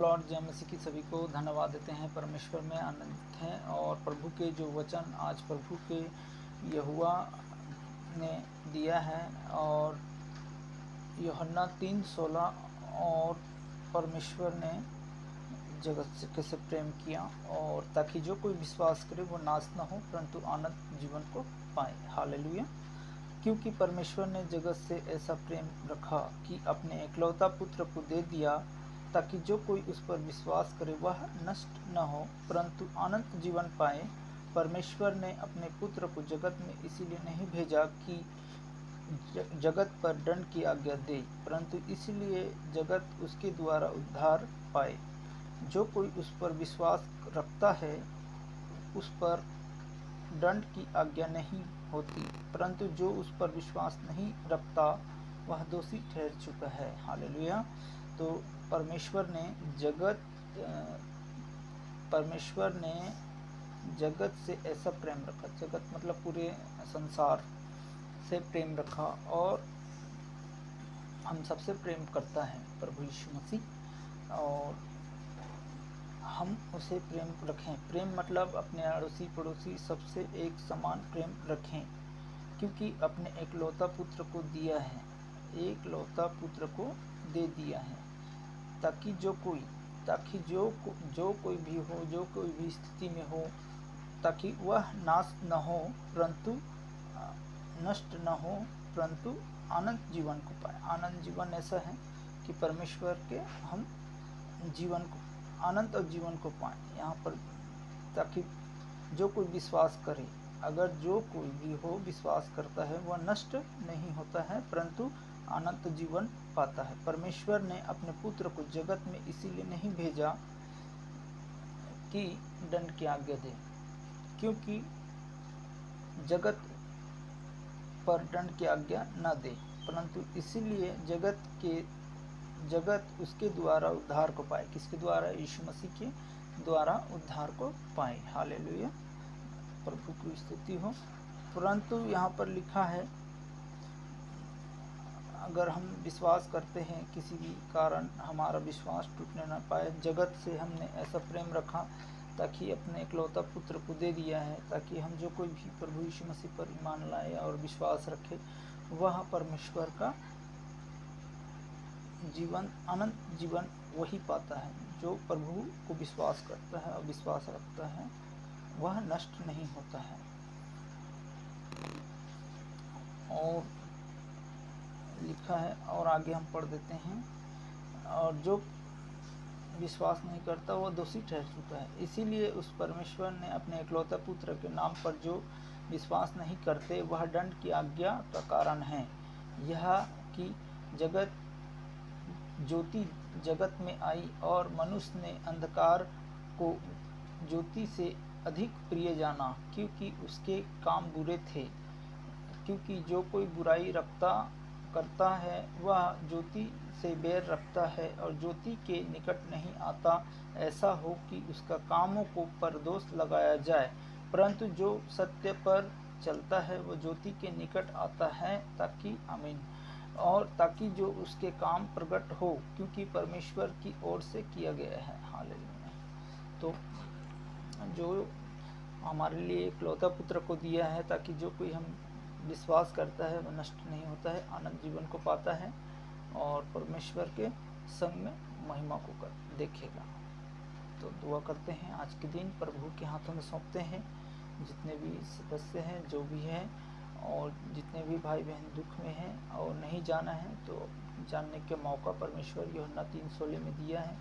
Lord जय मसीह की सभी को धन्यवाद देते हैं। परमेश्वर में आनंदित हैं और प्रभु के जो वचन आज प्रभु के यहोवा ने दिया है और यूहन्ना 3:16 और परमेश्वर ने जगत से कैसे प्रेम किया और ताकि जो कोई विश्वास करे वो नाश न हो परंतु अनंत जीवन को पाए। हालेलुया। क्योंकि परमेश्वर ने जगत से ऐसा प्रेम रखा कि अपने एकलौता पुत्र को दे दिया ताकि जो कोई उस पर विश्वास करे वह नष्ट न हो परंतु अनंत जीवन पाए। परमेश्वर ने अपने पुत्र को जगत में इसीलिए नहीं भेजा कि जगत पर दंड की आज्ञा दे परंतु इसलिए जगत उसके द्वारा उद्धार पाए। जो कोई उस पर विश्वास रखता है उस पर दंड की आज्ञा नहीं होती परंतु जो उस पर विश्वास नहीं रखता वह दोषी ठहर चुका है। हालेलुया। तो परमेश्वर ने जगत से ऐसा प्रेम रखा, जगत मतलब पूरे संसार से प्रेम रखा और हम सबसे प्रेम करता है प्रभु यीशु मसीह और हम उसे प्रेम रखें। प्रेम मतलब अपने अड़ोसी पड़ोसी सबसे एक समान प्रेम रखें क्योंकि अपने एकलौता पुत्र को दिया है, एकलौता पुत्र को दे दिया है ताकि जो कोई भी हो, जो कोई भी स्थिति में हो, ताकि वह नाश न हो परंतु नष्ट न हो परंतु अनंत जीवन को पाए। अनंत जीवन ऐसा है कि परमेश्वर के हम जीवन को अनंत और जीवन को पाएँ यहाँ पर, ताकि जो कोई विश्वास करे, अगर जो कोई भी हो विश्वास करता है वह नष्ट नहीं होता है परंतु अनंत जीवन पाता है। परमेश्वर ने अपने पुत्र को जगत में इसीलिए नहीं भेजा कि दंड की आज्ञा दे, क्योंकि जगत पर दंड की आज्ञा न दे परंतु इसीलिए जगत उसके द्वारा उद्धार को पाए। किसके द्वारा? यीशु मसीह के द्वारा उद्धार को पाए। हालेलुया, प्रभु की स्तुति हो। परंतु यहाँ पर लिखा है अगर हम विश्वास करते हैं किसी भी कारण हमारा विश्वास टूटने न पाए, जगत से हमने ऐसा प्रेम रखा ताकि अपने एकलौता पुत्र को दे दिया है ताकि हम जो कोई भी प्रभु यीशु मसीह पर ईमान लाए और विश्वास रखे वह परमेश्वर का जीवन अनंत जीवन वही पाता है। जो प्रभु को विश्वास करता है और विश्वास रखता है वह नष्ट नहीं होता है। और लिखा है और आगे हम पढ़ देते हैं, और जो विश्वास नहीं करता वह दोषी ठहर चुका है। इसीलिए उस परमेश्वर ने अपने एकलौता पुत्र के नाम पर जो विश्वास नहीं करते वह दंड की आज्ञा का कारण है। यह कि ज्योति जगत में आई और मनुष्य ने अंधकार को ज्योति से अधिक प्रिय जाना क्योंकि उसके काम बुरे थे। क्योंकि जो कोई बुराई करता है वह ज्योति से बैर रखता है और ज्योति के निकट नहीं आता, ऐसा हो कि उसका कामों को पर दोष लगाया जाए। परंतु जो सत्य पर चलता है वह ज्योति के निकट आता है ताकि आमीन और ताकि जो उसके काम प्रकट हो, क्योंकि परमेश्वर की ओर से किया गया है। हालेलुया। तो जो हमारे लिए एकलौता पुत्र को दिया है ताकि जो कोई हम विश्वास करता है वह नष्ट नहीं होता है, अनंत जीवन को पाता है और परमेश्वर के संग में महिमा को देखेगा। तो दुआ करते हैं, आज के दिन प्रभु के हाथों में सौंपते हैं। जितने भी सदस्य हैं, जो भी हैं और जितने भी भाई बहन दुख में हैं और नहीं जाना है तो जानने के मौका परमेश्वर यूहन्ना 3:16 में दिया है।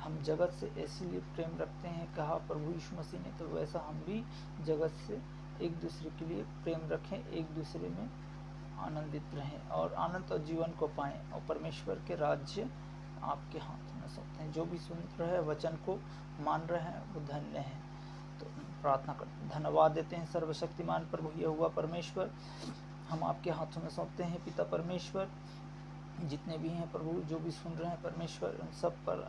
हम जगत से इसीलिए प्रेम रखते हैं, कहा प्रभु यीशु मसीह ने, तो वैसा हम भी जगत से एक दूसरे के लिए प्रेम रखें, एक दूसरे में आनंदित रहें और अनंत जीवन को पाएं और परमेश्वर के राज्य आपके हाथ में सौंपते हैं। जो भी सुन रहे वचन को मान रहे हैं वो धन्य हैं। तो प्रार्थना करते हैं, धन्यवाद देते हैं सर्वशक्तिमान प्रभु यहोवा परमेश्वर, हम आपके हाथों में सौंपते हैं पिता परमेश्वर। जितने भी हैं प्रभु, जो भी सुन रहे हैं परमेश्वर, उन सब पर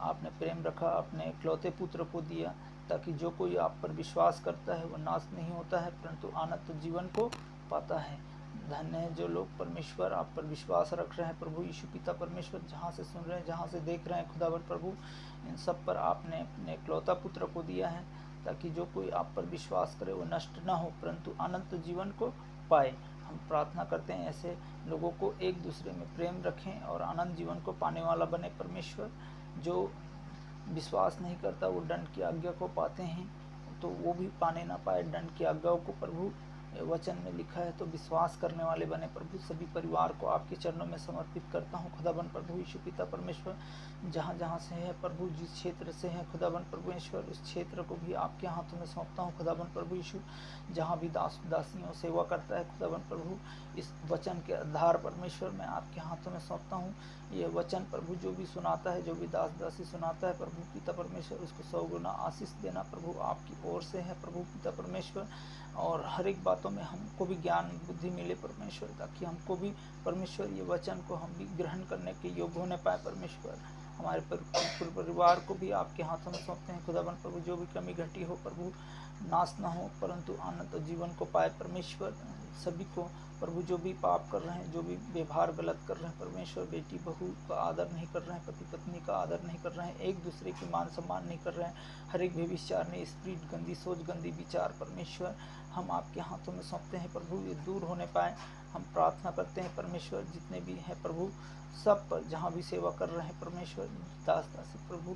आपने प्रेम रखा, अपने इकलौते पुत्र को दिया ताकि जो कोई आप पर विश्वास करता है वह नाश नहीं होता है परंतु अनंत जीवन को पाता है। धन्य है जो लोग परमेश्वर आप पर विश्वास रख रहे हैं प्रभु यीशु पिता परमेश्वर, जहाँ से सुन रहे हैं, जहाँ से देख रहे हैं खुदावन प्रभु, इन सब पर आपने अपने इकलौता पुत्र को दिया है, ताकि जो कोई आप पर विश्वास करे वो नष्ट ना हो परंतु अनंत जीवन को पाए। हम प्रार्थना करते हैं ऐसे लोगों को एक दूसरे में प्रेम रखें और अनंत जीवन को पाने वाला बने परमेश्वर। जो विश्वास नहीं करता वो दंड की आज्ञा को पाते हैं, तो वो भी पाने ना पाए दंड की आज्ञाओं को प्रभु, वचन में लिखा है, तो विश्वास करने वाले बने प्रभु। सभी परिवार को आपके चरणों में समर्पित करता हूँ खुदाबन प्रभु यीशु पिता परमेश्वर, जहाँ जहाँ से है प्रभु, जिस क्षेत्र से है खुदाबन प्रभु ईश्वर, उस क्षेत्र को भी आपके हाथों में सौंपता हूँ खुदाबन प्रभु यीशु। जहाँ भी दास दासियों सेवा करता है खुदाबन प्रभु, इस वचन के आधार परमेश्वर मैं आपके हाथों में सौंपता हूँ। ये वचन प्रभु जो भी सुनाता है, जो भी दास दासी सुनाता है प्रभु पिता परमेश्वर, उसको 100 गुना आशीष देना प्रभु आपकी ओर से है प्रभु पिता परमेश्वर। और हर एक बातों में हमको भी ज्ञान बुद्धि मिले परमेश्वर, ताकि हमको भी परमेश्वर ये वचन को हम भी ग्रहण करने के योग्य होने पाए परमेश्वर। हमारे परिवार को भी आपके हाथों में सौंपते हैं खुदावन प्रभु, जो भी कमी घटी हो प्रभु नाश ना हो परंतु अनंत जीवन को पाए परमेश्वर। सभी को प्रभु जो भी पाप कर रहे हैं, जो भी व्यवहार गलत कर रहे हैं परमेश्वर, बेटी बहू का आदर नहीं कर रहे हैं, पति पत्नी का आदर नहीं कर रहे हैं, एक दूसरे की मान सम्मान नहीं कर रहे हैं, हर एक व्यभिचारणी स्पिरिट, गंदी सोच, गंदी विचार परमेश्वर हम आपके हाथों में सौंपते हैं प्रभु, ये दूर होने पाए। हम प्रार्थना करते हैं परमेश्वर, जितने भी हैं प्रभु सब पर, जहाँ भी सेवा कर रहे हैं परमेश्वर, दास दासी प्रभु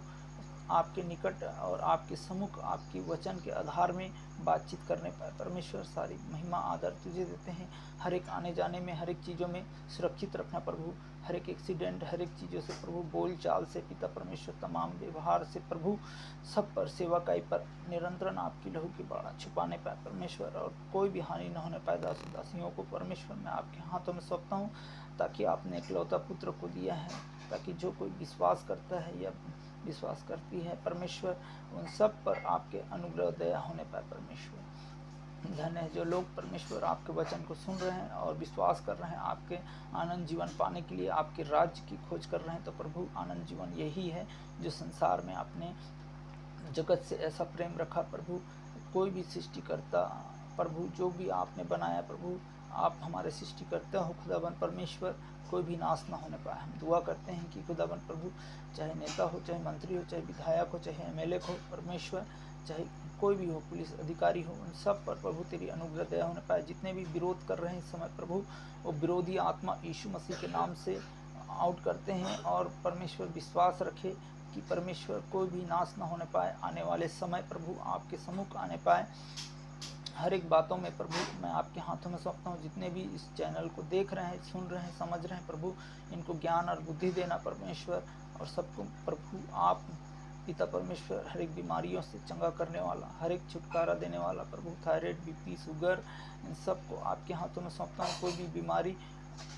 आपके निकट और आपके सम्मुख आपकी वचन के आधार में बातचीत करने पाए परमेश्वर। सारी महिमा आदर तुझे देते हैं। हर एक आने जाने में, हर एक चीज़ों में सुरक्षित रखना प्रभु, हर एक एक्सीडेंट, हर एक चीज़ों से प्रभु, बोल चाल से पिता परमेश्वर, तमाम व्यवहार से प्रभु, सब पर सेवाकाई पर निरंतरण आपकी लहू की बाड़ा छुपाने पाए परमेश्वर, और कोई भी हानि न होने पाए दास दासियों को परमेश्वर मैं आपके हाथों में सौंपता हूँ। ताकि आपने इकलौता पुत्र को दिया है, ताकि जो कोई विश्वास करता है या विश्वास करती है परमेश्वर, उन सब पर आपके अनुग्रह दया होने पाए परमेश्वर। धन्य है जो लोग परमेश्वर आपके वचन को सुन रहे हैं और विश्वास कर रहे हैं, आपके आनंद जीवन पाने के लिए आपके राज्य की खोज कर रहे हैं। तो प्रभु आनंद जीवन यही है जो संसार में आपने जगत से ऐसा प्रेम रखा प्रभु। कोई भी सृष्टिकर्ता प्रभु, जो भी आपने बनाया प्रभु, आप हमारे सृष्टिकर्ता हो खुदावन परमेश्वर, कोई भी नाश ना होने पाए। हम दुआ करते हैं कि खुदावन प्रभु, चाहे नेता हो, चाहे मंत्री हो, चाहे विधायक हो, चाहे एमएलए हो परमेश्वर, चाहे कोई भी हो, पुलिस अधिकारी हो, उन सब पर प्रभु तेरी अनुग्रह दया होने पाए। जितने भी विरोध कर रहे हैं इस समय प्रभु, वो विरोधी आत्मा यीशु मसीह के नाम से आउट करते हैं, और परमेश्वर विश्वास रखे कि परमेश्वर कोई भी नाश ना होने पाए। आने वाले समय प्रभु आपके सम्मुख आने पाए। हर एक बातों में प्रभु मैं आपके हाथों में सौंपता हूँ। जितने भी इस चैनल को देख रहे हैं, सुन रहे हैं, समझ रहे हैं प्रभु, इनको ज्ञान और बुद्धि देना परमेश्वर, और सबको प्रभु आप पिता परमेश्वर हर एक बीमारियों से चंगा करने वाला, हर एक छुटकारा देने वाला प्रभु, थायराइड, बीपी, शुगर, इन सबको आपके हाथों में सौंपता हूँ। कोई भी बीमारी,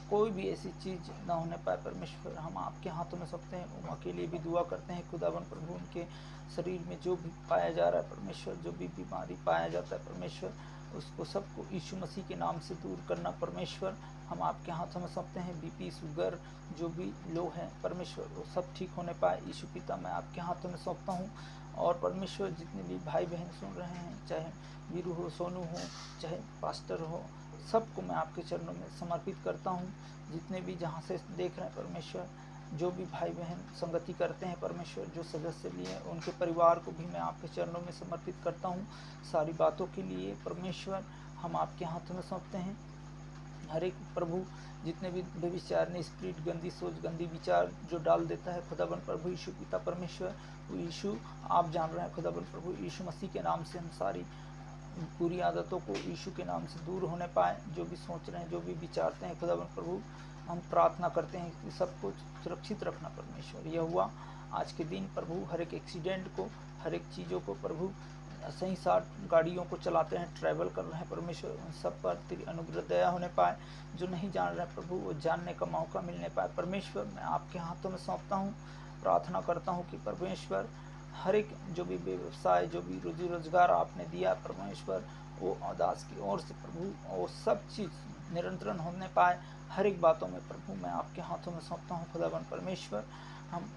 कोई भी ऐसी चीज़ ना होने पाए परमेश्वर, हम आपके हाथों में सौंपते हैं। उमा के लिए भी दुआ करते हैं खुदावन प्रभु, उनके शरीर में जो भी पाया जा रहा है परमेश्वर, जो भी बीमारी पाया जाता है परमेश्वर, उसको सबको यीशु मसीह के नाम से दूर करना परमेश्वर हम आपके हाथों में सौंपते हैं। बीपी, शुगर, जो भी लोग हैं परमेश्वर, वो सब ठीक होने पाए यीशु पिता मैं आपके हाथों में सौंपता हूँ। और परमेश्वर जितने भी भाई बहन सुन रहे हैं, चाहे वीरू हो, सोनू हो, चाहे पास्टर हो, सबको मैं आपके चरणों में समर्पित करता हूँ। जितने भी जहाँ से देख रहे हैं परमेश्वर, जो भी भाई बहन संगति करते हैं परमेश्वर, जो सदस्य भी हैं, उनके परिवार को भी मैं आपके चरणों में समर्पित करता हूँ। सारी बातों के लिए परमेश्वर हम आपके हाथों में सौंपते हैं। हर एक प्रभु जितने भी व्यभिचारणी स्पिरिट, गंदी सोच, गंदी विचार जो डाल देता है खुदाबन प्रभु यीशु पिता परमेश्वर, वो यीशु आप जान रहे हैं खुदाबन प्रभु, यीशु मसीह के नाम से हम सारी बुरी आदतों को यीशु के नाम से दूर होने पाए। जो भी सोच रहे हैं, जो भी विचारते हैं खुदावन प्रभु, हम प्रार्थना करते हैं कि सब कुछ सुरक्षित रखना परमेश्वर। यह हुआ आज के दिन प्रभु, हर एक एक्सीडेंट को, हर एक चीज़ों को प्रभु, सही साथ गाड़ियों को चलाते हैं, ट्रैवल कर रहे हैं परमेश्वर, उन सब पर तेरी अनुग्रह दया होने पाए। जो नहीं जान रहे प्रभु, वो जानने का मौका मिलने पाए परमेश्वर। मैं आपके हाथों में सौंपता हूँ। प्रार्थना करता हूँ कि परमेश्वर हर एक जो भी व्यवसाय, जो भी रोजी रोजगार आपने दिया परमेश्वर, वो दास की ओर से प्रभु, वो सब चीज़ निरंतरण होने पाए। हर एक बातों में प्रभु मैं आपके हाथों में सौंपता हूँ खुदावन परमेश्वर। हम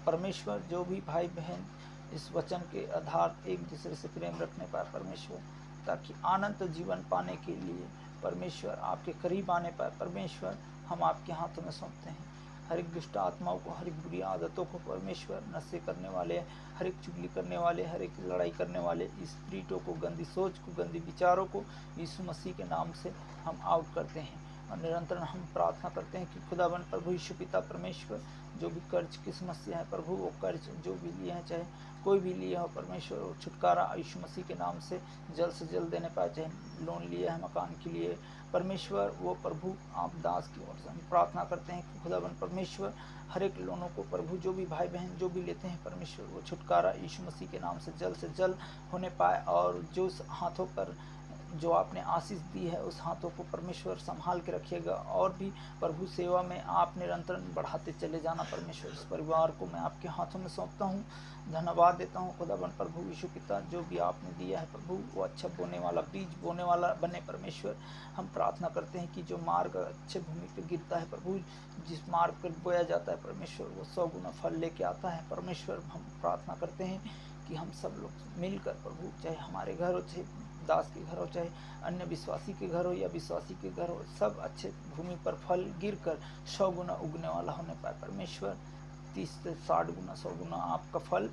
परमेश्वर जो भी भाई बहन इस वचन के आधार एक दूसरे से प्रेम रखने पाए परमेश्वर, ताकि अनंत जीवन पाने के लिए परमेश्वर आपके करीब आने पाए परमेश्वर हम आपके हाथों में सौंपते हैं। हर एक दुष्ट आत्माओं को, हर एक बुरी आदतों को परमेश्वर, नशे करने वाले, हर एक चुगली करने वाले, हर एक लड़ाई करने वाले स्पिरिटों को, गंदी सोच को, गंदी विचारों को यीशु मसीह के नाम से हम आउट करते हैं। और निरंतर हम प्रार्थना करते हैं कि खुदावन प्रभु यीशु पिता परमेश्वर, जो भी कर्ज की समस्या है प्रभु, वो कर्ज जो भी लिए हैं, चाहे कोई भी लिया हो परमेश्वर, वो छुटकारा यीशु मसीह के नाम से जल्द देने पाए। चाहे लोन लिया है मकान के लिए परमेश्वर, वो प्रभु आप दास की ओर से हम प्रार्थना करते हैं कि खुदावन परमेश्वर हर एक लोनों को प्रभु, जो भी भाई बहन जो भी लेते हैं परमेश्वर, वो छुटकारा यीशु मसीह के नाम से जल्द होने पाए। और जो हाथों पर जो आपने आशीष दी है उस हाथों को परमेश्वर संभाल के रखिएगा, और भी प्रभु सेवा में आप निरंतर बढ़ाते चले जाना परमेश्वर। इस परिवार को मैं आपके हाथों में सौंपता हूँ, धन्यवाद देता हूँ खुदावन प्रभु यीशु पिता, जो भी आपने दिया है प्रभु वो अच्छा बोने वाला बीज बोने वाला बने परमेश्वर। हम प्रार्थना करते हैं कि जो मार्ग अच्छे भूमि पर गिरता है प्रभु, जिस मार्ग पर बोया जाता है परमेश्वर, वो 100 गुना फल लेके आता है परमेश्वर। हम प्रार्थना करते हैं कि हम सब लोग मिलकर प्रभु, चाहे हमारे घर हो, चाहे दास के घर हो, चाहे अन्य विश्वासी के घर हो या विश्वासी के घर हो, सब अच्छे भूमि पर फल गिर कर 100 गुना उगने वाला होने पाए परमेश्वर। 30 से 60 गुना 100 गुना आपका फल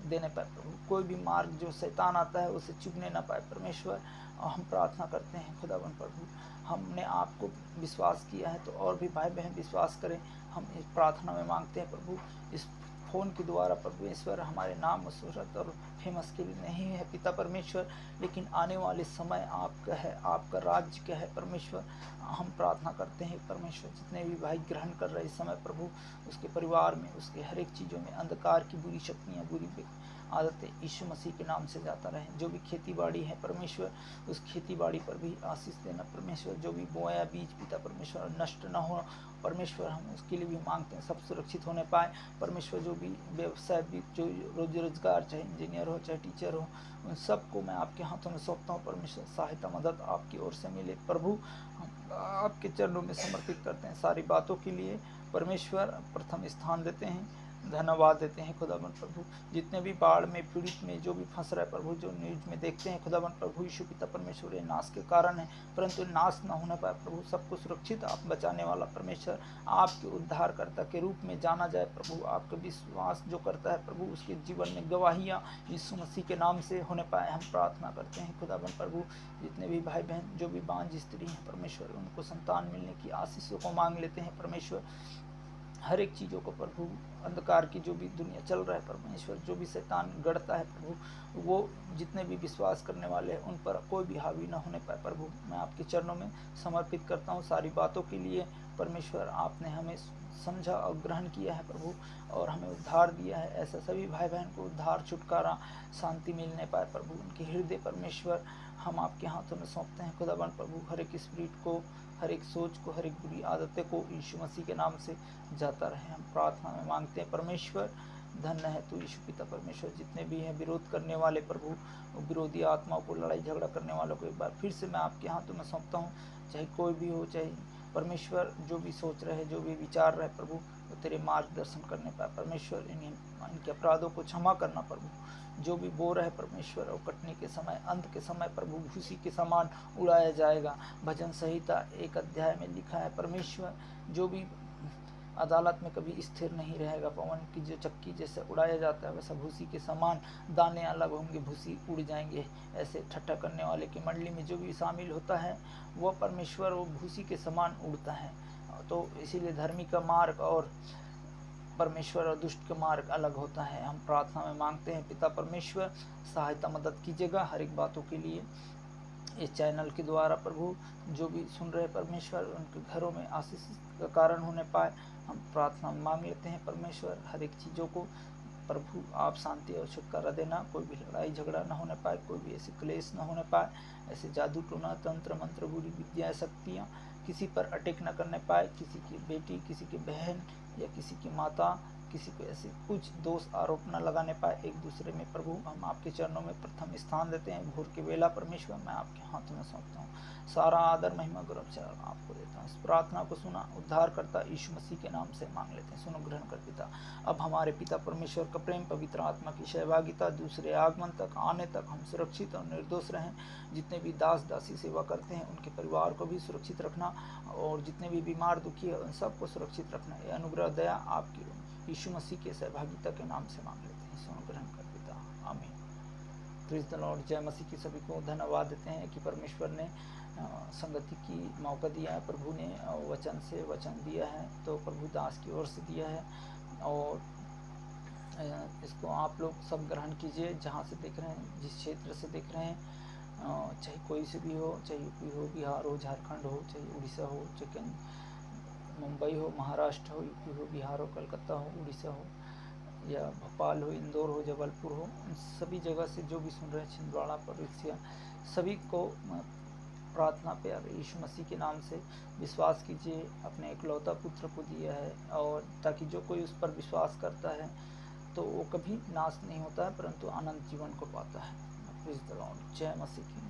देने पाए प्रभु। कोई भी मार्ग जो शैतान आता है उसे चुगने ना पाए परमेश्वर। और हम प्रार्थना करते हैं खुदावन प्रभु, हमने आपको विश्वास किया है तो और भी भाई बहन विश्वास करें। हम इस प्रार्थना में मांगते हैं प्रभु, इस फ़ोन के द्वारा परमेश्वर हमारे नाम और शोहरत और फेमस के लिए नहीं है पिता परमेश्वर, लेकिन आने वाले समय आपका है, आपका राज्य क्या है परमेश्वर। हम प्रार्थना करते हैं परमेश्वर, जितने भी भाई ग्रहण कर रहे इस समय प्रभु, उसके परिवार में, उसके हर एक चीज़ों में अंधकार की बुरी शक्तियाँ, बुरी आदतें यीशु मसीह के नाम से जाता रहे। जो भी खेती बाड़ी है परमेश्वर, उस खेती बाड़ी पर भी आशीष देना परमेश्वर। जो भी बोया बीज पिता परमेश्वर नष्ट न हो परमेश्वर, हम उसके लिए भी मांगते हैं सब सुरक्षित होने पाए परमेश्वर। जो भी व्यवसाय भी, जो रोजी रोजगार, चाहे इंजीनियर हो चाहे टीचर हो, उन सबको मैं आपके हाथों में सौंपता हूँ परमेश्वर। सहायता मदद आपकी ओर से मिले प्रभु, हम आपके चरणों में समर्पित करते हैं सारी बातों के लिए परमेश्वर। प्रथम स्थान देते हैं, धन्यवाद देते हैं खुदावन प्रभु। जितने भी बाढ़ में पीड़ित में जो भी फंस रहा है प्रभु, जो न्यूज में देखते हैं खुदावन प्रभु यीशु पिता परमेश्वर, ये नाश के कारण है, परंतु नाश न होने पाए प्रभु। सबको सुरक्षित आप बचाने वाला परमेश्वर, आपके उद्धारकर्ता के रूप में जाना जाए प्रभु। आपका विश्वास जो करता है प्रभु, उसके जीवन में गवाहियाँ यीशु मसीह के नाम से होने पाए, हम प्रार्थना करते हैं खुदावन प्रभु। जितने भी भाई बहन जो भी बांझ स्त्री हैं परमेश्वर, उनको संतान मिलने की आशीषों को मांग लेते हैं परमेश्वर। हर एक चीज़ों को प्रभु, अंधकार की जो भी दुनिया चल रहा है परमेश्वर, जो भी शैतान गढ़ता है प्रभु, वो जितने भी विश्वास करने वाले हैं उन पर कोई भी हावी ना होने पाए प्रभु। मैं आपके चरणों में समर्पित करता हूँ सारी बातों के लिए परमेश्वर। आपने हमें समझा और ग्रहण किया है प्रभु, और हमें उद्धार दिया है। ऐसा सभी भाई बहन को उद्धार, छुटकारा, शांति मिलने पाए प्रभु। उनके हृदय परमेश्वर हम आपके हाथों में सौंपते हैं खुदावन प्रभु। हर एक स्पिरिट को, हर एक सोच को, हर एक बुरी आदतें को यीशु मसीह के नाम से जाता रहे, हम प्रार्थना में मांगते हैं परमेश्वर। धन्य है तू यीशु पिता परमेश्वर। जितने भी हैं विरोध करने वाले प्रभु, विरोधी आत्माओं को, लड़ाई झगड़ा करने वालों को एक बार फिर से मैं आपके हाथों में सौंपता हूँ। चाहे कोई भी हो, चाहे परमेश्वर जो भी सोच रहे, जो भी विचार रहे प्रभु, वो तेरे मार्गदर्शन करने पाए परमेश्वर। इनके अपराधों को क्षमा करना प्रभु। जो भी बो रहे परमेश्वर, और कटने के समय, अंत के समय प्रभु भूसी के समान उड़ाया जाएगा। भजन संहिता 1 अध्याय में लिखा है परमेश्वर, जो भी अदालत में कभी स्थिर नहीं रहेगा। पवन की जो चक्की जैसे उड़ाया जाता है, वैसा भूसी के समान दाने अलग होंगे, भूसी उड़ जाएंगे। ऐसे ठट्ठा करने वाले की मंडली में जो भी शामिल होता है वह परमेश्वर, वो भूसी के समान उड़ता है। तो इसीलिए धर्मी का मार्ग और परमेश्वर और दुष्ट का मार्ग अलग होता है। हम प्रार्थना में मांगते हैं पिता परमेश्वर, सहायता मदद कीजिएगा हर एक बातों के लिए। इस चैनल के द्वारा प्रभु जो भी सुन रहे परमेश्वर, उनके घरों में आशीष का कारण होने पाए, हम प्रार्थना मांग लेते हैं परमेश्वर। हर एक चीज़ों को प्रभु आप शांति और छुटकारा देना। कोई भी लड़ाई झगड़ा न होने पाए, कोई भी ऐसे क्लेश न होने पाए, ऐसे जादू टोना तंत्र मंत्र बुरी विद्या शक्तियाँ किसी पर अटैक न करने पाए। किसी की बेटी, किसी की बहन या किसी की माता, किसी को ऐसे कुछ दोष आरोप न लगाने पाए एक दूसरे में। प्रभु, हम आपके चरणों में प्रथम स्थान देते हैं। भोर के वेला परमेश्वर मैं आपके हाथों में सौंपता हूँ। सारा आदर महिमा गौरव चरण आपको देता हूँ। इस प्रार्थना को सुना उद्धारकर्ता यीशु मसीह के नाम से मांग लेते हैं। सुनो ग्रहण कर पिता। अब हमारे पिता परमेश्वर का प्रेम, पवित्र आत्मा की सहभागिता, दूसरे आगमन तक आने तक हम सुरक्षित और निर्दोष रहें। जितने भी दास दासी सेवा करते हैं उनके परिवार को भी सुरक्षित रखना, और जितने भी बीमार दुखी है उन सबको सुरक्षित रखना। ये अनुग्रह दया आपकी यीशु मसीह के सहभागिता के नाम से मांग लेते हैं। सुनो ग्रहण कर पिता। आमीन। Praise the Lord. जय मसीह की सभी को धन्यवाद देते हैं कि परमेश्वर ने संगति की मौका दिया है। प्रभु ने वचन से वचन दिया है, तो प्रभु दास की ओर से दिया है, और इसको आप लोग सब ग्रहण कीजिए। जहाँ से देख रहे हैं, जिस क्षेत्र से देख रहे हैं, चाहे कोई से भी हो, चाहे यूपी हो, बिहार हो, झारखंड हो, चाहे उड़ीसा हो, चाहे मुंबई हो, महाराष्ट्र हो, यूपी हो, बिहार हो, कलकत्ता हो, उड़ीसा हो, या भोपाल हो, इंदौर हो, जबलपुर हो, इन सभी जगह से जो भी सुन रहे हैं, छिंदवाड़ा, पड़ोसिया, सभी को प्रार्थना पे यीशु मसीह के नाम से विश्वास कीजिए। अपने इकलौता पुत्र को दिया है, और ताकि जो कोई उस पर विश्वास करता है तो वो कभी नाश नहीं होता है, परंतु अनंत जीवन को पाता है। Praise the Lord. जय मसीह की।